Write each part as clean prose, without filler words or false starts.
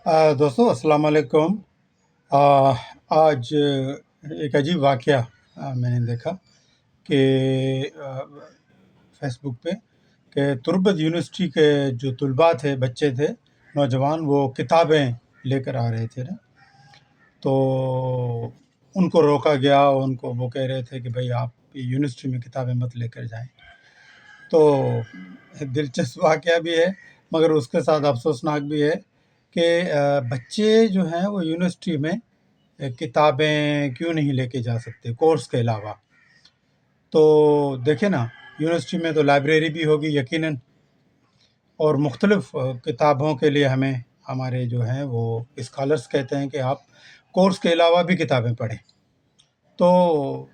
दोस्तों अस्सलाम वालेकुम। आ, आज एक अजीब वाक़या मैंने देखा कि फेसबुक पे कि तुर्बत यूनिवर्सिटी के जो तलबा थे, बच्चे थे, नौजवान, वो किताबें लेकर आ रहे थे ना। तो उनको रोका गया। उनको वो कह रहे थे कि भाई आप यूनिवर्सिटी में किताबें मत लेकर जाएं। तो एक दिलचस्प वाक़या भी है, मगर उसके साथ अफसोसनाक भी है कि बच्चे जो हैं वो यूनिवर्सिटी में किताबें क्यों नहीं लेके जा सकते कोर्स के अलावा। तो देखें ना, यूनिवर्सिटी में तो लाइब्रेरी भी होगी यकीनन, और मुख्तलिफ़ किताबों के लिए हमें हमारे जो हैं वो स्कॉलर्स कहते हैं कि आप कोर्स के अलावा भी किताबें पढ़ें। तो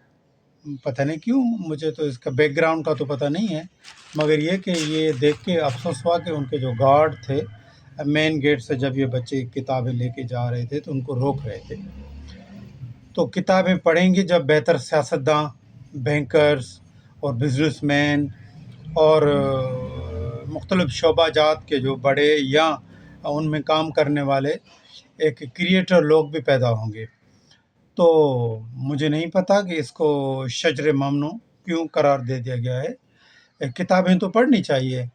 पता नहीं क्यों, मुझे तो इसका बैकग्राउंड का तो पता नहीं है, मगर ये देख के अफसोस हुआ कि उनके जो गार्ड थे मेन गेट से, जब ये बच्चे किताबें लेके जा रहे थे तो उनको रोक रहे थे। तो किताबें पढ़ेंगे जब बेहतर सियासतदान, बैंकर्स और बिजनेसमैन और मुख्तलिफ शोबाजात के जो बड़े या उनमें काम करने वाले एक क्रिएटर लोग भी पैदा होंगे। तो मुझे नहीं पता कि इसको शजर ममनू क्यों करार दे दिया गया है। किताबें तो पढ़नी चाहिए।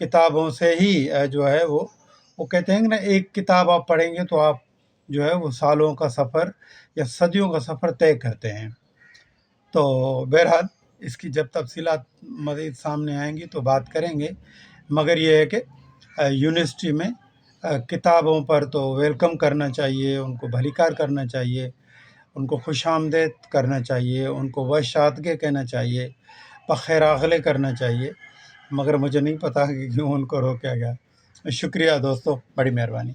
किताबों से ही जो है वो कहते हैं कि ना, एक किताब आप पढ़ेंगे तो आप जो है वो सालों का सफ़र या सदियों का सफ़र तय करते हैं। तो बहरहाल इसकी जब तफसीलात मज़ीद सामने आएंगी तो बात करेंगे, मगर ये है कि यूनिवर्सिटी में किताबों पर तो वेलकम करना चाहिए, उनको भलीकार करना चाहिए, उनको खुशामदीद करना चाहिए, उनको वशादगे कहना चाहिए, बख़ैर आगले करना चाहिए, मगर मुझे नहीं पता कि क्यों उनको रोका गया। शुक्रिया दोस्तों, बड़ी मेहरबानी।